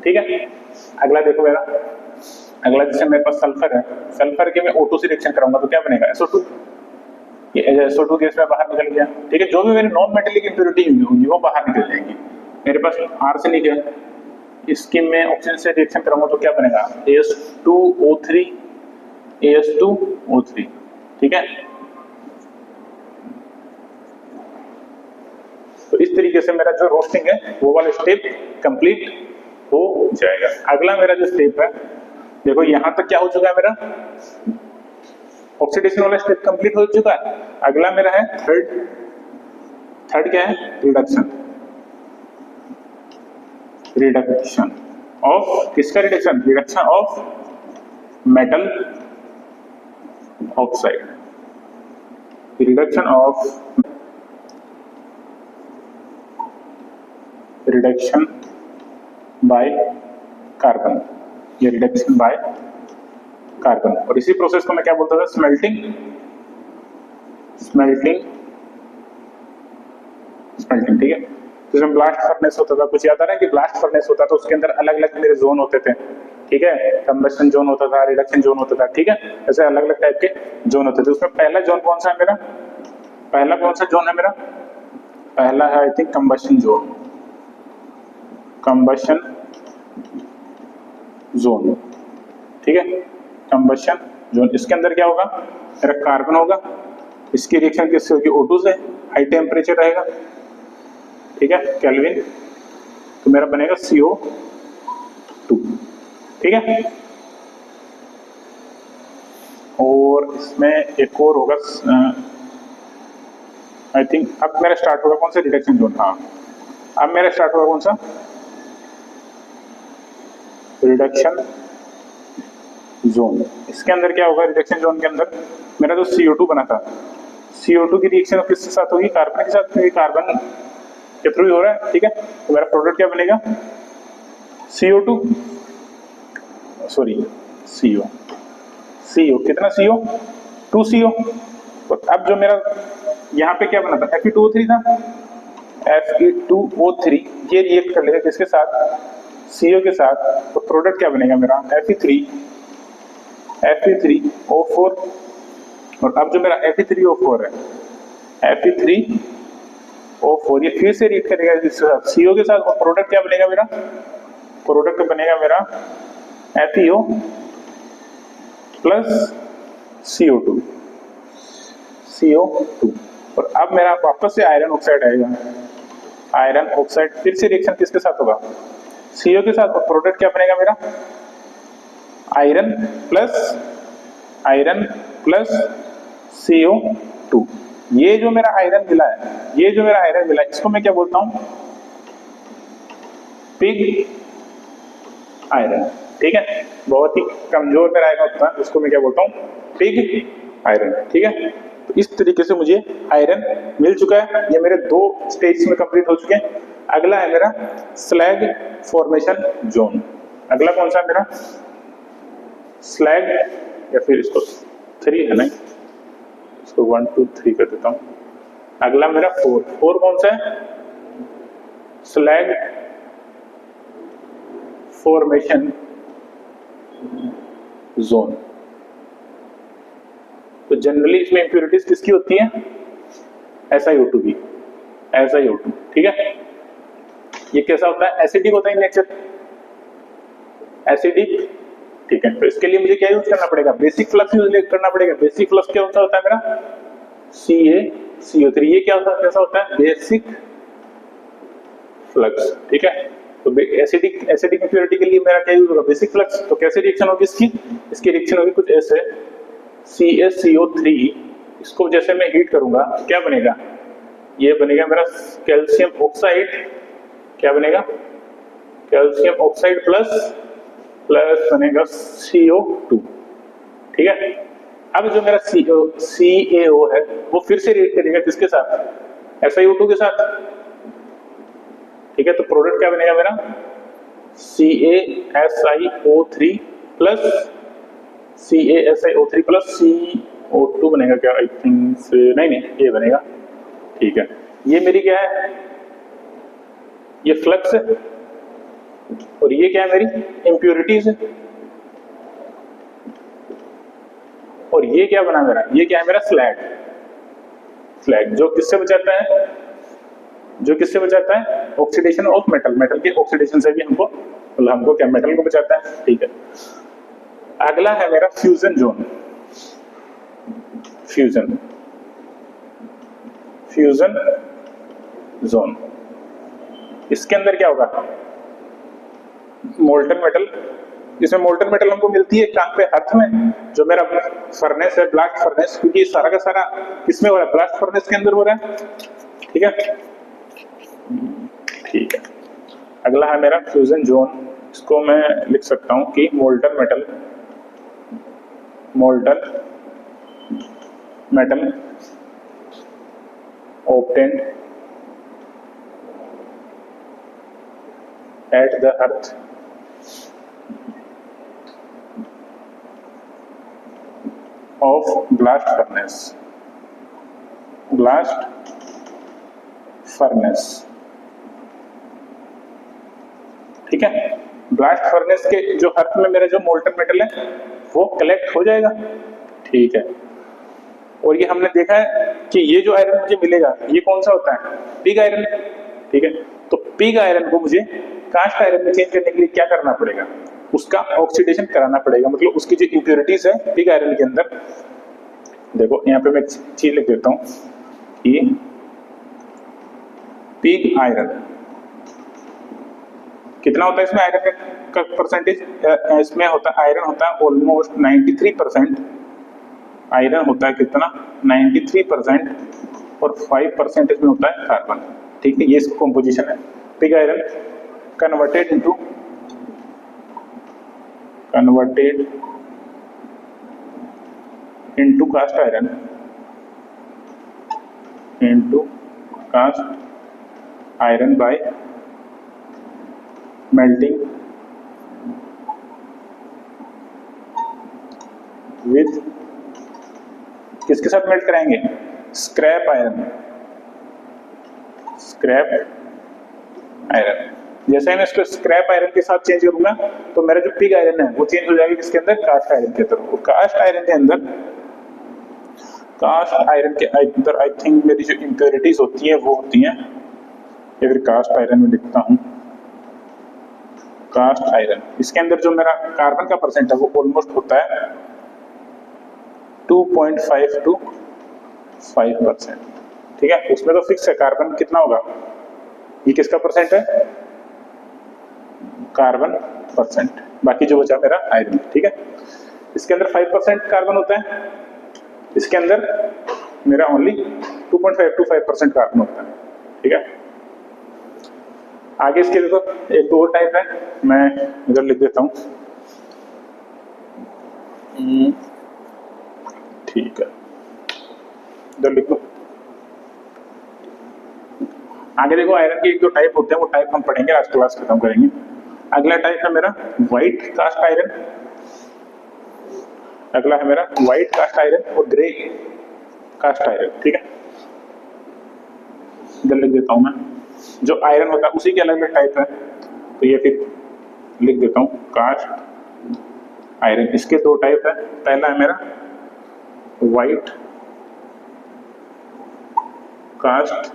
ठीक है, अगला देखो मेरा, अगला जैसे मेरे पास सल्फर है, सल्फर के मैं O2 से रिएक्शन कराऊंगा तो क्या बनेगा? SO2। ये SO2 गैस में बाहर निकल गया। ठीक है, जो भी मेरी नॉन मेटेलिक इंप्योरिटी होंगी वो बाहर निकल जाएंगी। मेरे पास आर्सेनिक है, इसकी मैं ऑक्सीजन से रिएक्शन कराऊंगा तो क्या बनेगा? AS2O3, AS2O3। ठीक है, तो इस तरीके से मेरा जो रोस्टिंग है वो वाला स्टेप कंप्लीट हो जाएगा। अगला मेरा जो स्टेप है, देखो यहां तक क्या हो चुका है मेरा? ऑक्सीडेशन वाला स्टेप कंप्लीट हो चुका है। अगला मेरा है थर्ड क्या है? रिडक्शन ऑफ किसका? Reduction of metal oxide, reduction by carbon, ये रिडक्शन बाय कार्बन। और इसी प्रोसेस को मैं क्या बोलता था? स्मेल्टिंग। ठीक है, तो जब ब्लास्ट फर्नेस होता था, कुछ याद आ रहा है कि ब्लास्ट फर्नेस होता था, उसके अंदर अलग अलग मेरे जोन होते थे। ठीक है, कंबशन जोन होता था, रिडक्शन जोन होता था। ठीक है, ऐसे अलग अलग टाइप के जोन होते थे। उसमें पहला जोन कौन सा है मेरा? पहला कौन सा जोन है मेरा? पहला है I think combustion zone, combustion zone. ठीक है, कंबशन जोन, इसके अंदर क्या होगा? मेरा कार्बन होगा, इसकी रिएक्शन किससे होगी? O2 से, हाई टेम्परेचर रहेगा। ठीक है, केल्विन, तो मेरा बनेगा CO2। ठीक है, और इसमें एक और होगा आई थिंक, अब मेरा स्टार्ट होगा कौन सा? Reduction zone. हाँ, अब मेरा स्टार्ट होगा कौन सा? Reduction zone. इसके अंदर क्या होगा, रिडक्शन जोन के अंदर मेरा जो CO2 बना था, CO2 की रिएक्शन किसके साथ होगी, कार्बन के साथ, क्योंकि कार्बन के थ्रू ही हो रहा है, ठीक है। तो मेरा प्रोडक्ट क्या बनेगा, CO2 सॉरी CO कितना CO 2CO। तो अब जो मेरा यहाँ पे क्या बना था, Fe2O3 था, Fe2O3 ये रिएक्ट कर लेगा किसके साथ, CO के साथ। तो प्रोडक्ट क्या बनेगा मेरा Fe3O4। और अब जो मेरा Fe3O4 है, Fe3O4 ये फिर से रिएक्ट करेगा किसके साथ, CO के साथ। और प्रोडक्ट क्या बनेगा मेरा, प्रोडक्ट बनेगा मेरा FeO प्लस CO2। और अब मेरा वापस से आयरन ऑक्साइड आएगा, आयरन ऑक्साइड फिर से रिएक्शन किसके साथ होगा, CO के साथ। और प्रोडक्ट क्या बनेगा मेरा, आयरन प्लस CO2। ये जो मेरा आयरन मिला है, इसको मैं क्या बोलता हूं, पिग आयरन, ठीक है। बहुत ही कमजोर मेरा आयरन होता है, उसको मैं क्या बोलता हूँ, पिग आयरन, ठीक है। तो इस तरीके से मुझे आयरन मिल चुका है। ये मेरे 2 स्टेज में कंप्लीट हो चुके हैं। अगला है मेरा स्लैग फॉर्मेशन जोन। अगला कौन सा मेरा, स्लैग, या फिर इसको 3 है ना, इसको 1 2 3 कर देता हूँ। अगला मेरा 4 कौन सा है, स्लैग फॉर्मेशन जोन। तो जनरली इसमें इंप्योरिटीज किसकी होती हैं, SiO2 की, SiO2, ठीक है। ये कैसा होता है, एसिडिक होता है नेचर, एसिडिक, ठीक है। तो इसके लिए मुझे क्या यूज करना पड़ेगा, बेसिक फ्लक्स यूज करना पड़ेगा। बेसिक फ्लक्स क्या होता है मेरा, CaCO3। ये क्या होता है, कैसा होता है, बेसिक फ्लक्स, ठीक है। तो एसिडिक इंप्योरिटी के लिए मेरा क्या यूज होगा, बेसिक फ्लक्स। तो कैसे रिएक्शन होगी इसकी रिएक्शन होगी कुछ ऐसे, CaCO3, इसको जैसे मैं हीट करूंगा क्या बनेगा, ये बनेगा मेरा कैल्शियम ऑक्साइड। क्या बनेगा, कैल्शियम ऑक्साइड प्लस बनेगा CO2, ठीक है। अब जो मेरा CaO है वो फिर से रिएक्ट करेगा किसके साथ, SiO2 के साथ, ठीक है। तो प्रोडक्ट क्या बनेगा मेरा, CaSiO3 प्लस CO2 बनेगा क्या, आई थिंक नहीं ये बनेगा, ठीक है। ये मेरी क्या है, ये फ्लक्स है, और ये क्या है मेरी इंप्योरिटीज है। और ये क्या बना मेरा, ये क्या है मेरा स्लैग, जो किससे बचाता है, ऑक्सीडेशन ऑफ मेटल के ऑक्सीडेशन से भी हमको क्या, मेटल को बचाता है, ठीक है। अगला है मेरा फ्यूजन जोन। फ्यूजन जोन, इसके अंदर क्या होगा, मोल्टन मेटल। इसमें मोल्टन मेटल हमको मिलती है कहां पे, अर्थ में। जो मेरा फर्नेस है, ब्लास्ट फर्नेस, क्योंकि सारा का सारा किसमें हो रहा है, ब्लास्ट फर्नेस के अंदर हो रहा है, ठीक है। अगला है मेरा फ्यूजन जोन। इसको मैं लिख सकता हूं कि molten metal obtained at the earth of blast furnace, ठीक है। ब्लास्ट फर्नेस के जो अर्थ में मेरा जो मोल्टन मेटल है वो कलेक्ट हो जाएगा, ठीक है। और ये हमने देखा है कि ये जो आयरन मुझे मिलेगा ये कौन सा होता है, पिग आयरन, ठीक है। तो पिग आयरन को मुझे कास्ट आयरन में चेंज करने के लिए क्या करना पड़ेगा, उसका ऑक्सीडेशन कराना पड़ेगा। मतलब उसकी जो इंप्योरिटीज है पिग आयरन के अंदर, देखो यहाँ पे मैं चीज लिख देता हूँ कि पिग आयरन कितना होता है, इसमें आयरन का परसेंटेज, इसमें होता है आयरन होता है ऑलमोस्ट 93%। आयरन होता है कितना, 93%, और 5% इसमें होता है कार्बन, ठीक है। ये इसका कॉम्पोजिशन है। Pig iron converted into cast iron into cast iron by melting with, किसके साथ मेल्ट कराएंगे, स्क्रैप आयरन, स्क्रैप आयरन। जैसे ही मैं इसको स्क्रैप आयरन के साथ चेंज करूंगा तो मेरा जो पिग आयरन है वो चेंज हो जाएगा किसके अंदर, कास्ट आयरन के अंदर। और कास्ट आयरन के अंदर, कास्ट आयरन के अंदर आई थिंक मेरी जो इम्प्योरिटीज होती हैं वो होती हैं, या फिर कास्ट आयरन में लिखता हूं, कास्ट आयरन, इसके अंदर जो मेरा कार्बन का परसेंट है वो ऑलमोस्ट होता है 2.5 to 5%। ठीक है, उसमें तो फिक्स है कार्बन कितना होगा, ये किसका परसेंट है, कार्बन परसेंट, बाकी जो बचा मेरा आयरन। ठीक है, इसके अंदर 5% कार्बन होता है, इसके अंदर मेरा ओनली 2.5 to 5% कार्बन होता है। ठीक है, आगे इसके देखो एक और टाइप है, मैं इधर लिख देता हूं। ठीक है, इधर लिख लो। आगे देखो आयरन के जो टाइप होते हैं वो टाइप हम पढ़ेंगे, आज क्लास खत्म करेंगे। अगला टाइप है मेरा व्हाइट कास्ट आयरन, अगला है मेरा व्हाइट कास्ट आयरन और ग्रे कास्ट आयरन। ठीक है, इधर लिख देता हूं मैं, जो आयरन होता है उसी के अलग अलग टाइप है, तो ये फिर लिख देता हूं कास्ट आयरन। इसके दो टाइप है, पहला है मेरा व्हाइट कास्ट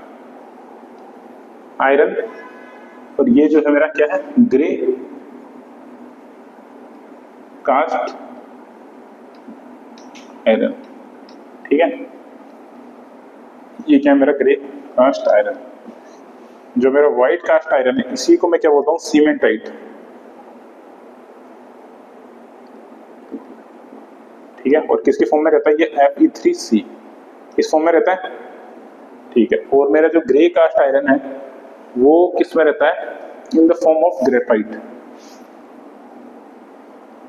आयरन और ये जो है मेरा क्या है, ग्रे कास्ट आयरन। ठीक है, ये क्या है मेरा ग्रे कास्ट आयरन। जो मेरा व्हाइट कास्ट आयरन है इसी को मैं क्या बोलता हूँ, सीमेंटाइट। ठीक है, और किसके फॉर्म में रहता है, ये Fe3C इस फॉर्म में रहता है। ठीक है, और मेरा जो ग्रे कास्ट आयरन है वो किस में रहता है, in the form of graphite.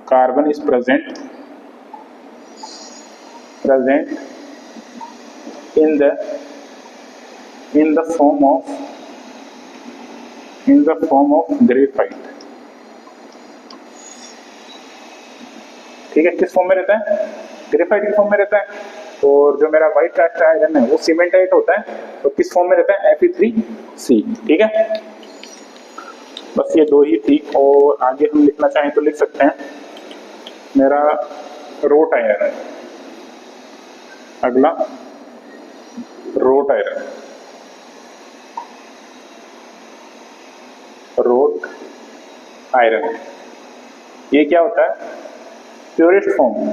Carbon is present in the form of graphite। ठीक है, किस फॉर्म में रहता है, ग्रेफाइट के फॉर्म में रहता है। और जो मेरा व्हाइट कास्ट आयरन है वो सीमेंटाइट होता है और किस फॉर्म में रहता है, Fe3C। ठीक है, बस ये दो ही थी, और आगे हम लिखना चाहें तो लिख सकते हैं मेरा रोट आयरन है, अगला रोट आयरन, रोट आयरन। ये क्या होता है, purest form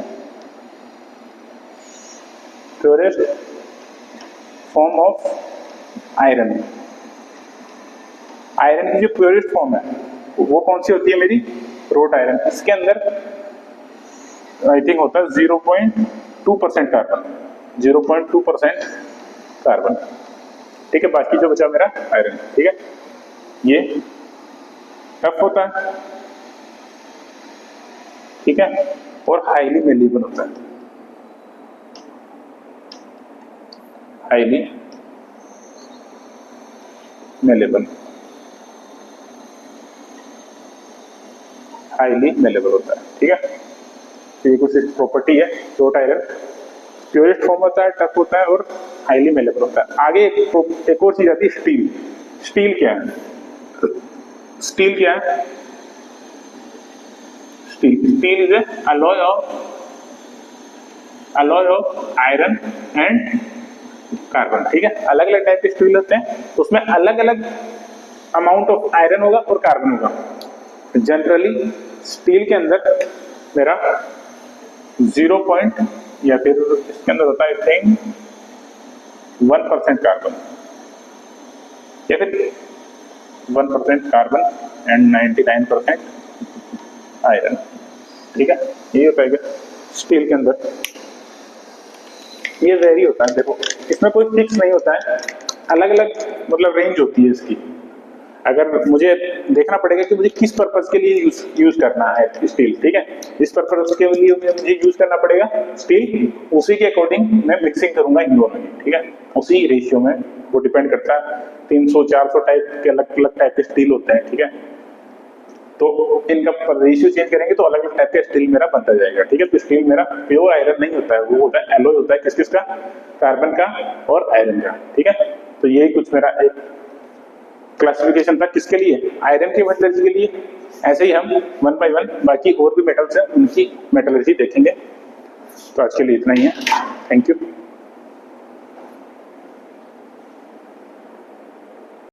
of iron. Iron की जो प्योरेस्ट फॉर्म है वो कौन सी होती है, मेरी रोट आयरन। इसके अंदर आई थिंक होता है 0.2% कार्बन, 0.2% कार्बन। ठीक है, बाकी जो बचा मेरा आयरन। ठीक है, ये टफ होता है, ठीक है, और हाईली मेलेबल होता है, हाईली मेलेबल, हाईली मेलेबल होता है। ठीक है, तो ये कुछ प्रॉपर्टी है रोट आयरन, प्योरेस्ट फॉर्म होता है, टफ होता है और हाईली मेलेबल होता है। आगे एक और चीज आती है, स्टील। स्टील क्या है, स्टील क्या है, steel is alloy of iron and carbon. ठीक है, अलग अलग टाइप के स्टील होते हैं, तो उसमें अलग अलग अमाउंट ऑफ आयरन होगा और कार्बन होगा। जनरली स्टील के अंदर मेरा 0. या फिर इसके अंदर होता है आई थिंक 1% कार्बन, या फिर 1% कार्बन एंड 99% आयरन। ठीक है, ये होता है स्टील के अंदर, ये वेरी होता है। देखो इसमें कोई फिक्स नहीं होता है, अलग अलग मतलब रेंज होती है इसकी। अगर मुझे देखना पड़ेगा कि मुझे किस पर्पस के लिए यूज करना है स्टील, ठीक है, जिस पर्पस के लिए मुझे यूज करना पड़ेगा स्टील, उसी के अकॉर्डिंग मैं मिक्सिंग करूंगा इन दोनों की, ठीक है, उसी रेशियो में वो डिपेंड करता है। 300-400 टाइप के अलग अलग टाइप के स्टील होते हैं, ठीक है, तो इनका रेशियो चेंज करेंगे तो अलग अलग टाइप का स्टील मेरा बनता जाएगा, ठीक है। तो स्टील मेरा प्योर आयरन नहीं होता है, वो होता है एलॉय होता है, किस किस का, कार्बन का और आयरन का, ठीक है। तो यही कुछ मेरा एक क्लासिफिकेशन था, किसके लिए, आयरन की मेटलर्जी के लिए। ऐसे ही हम 1 by 1 बाकी और भी मेटल्स हैं उनकी मेटलर्जी देखेंगे। तो आज के लिए इतना ही है, थैंक यू।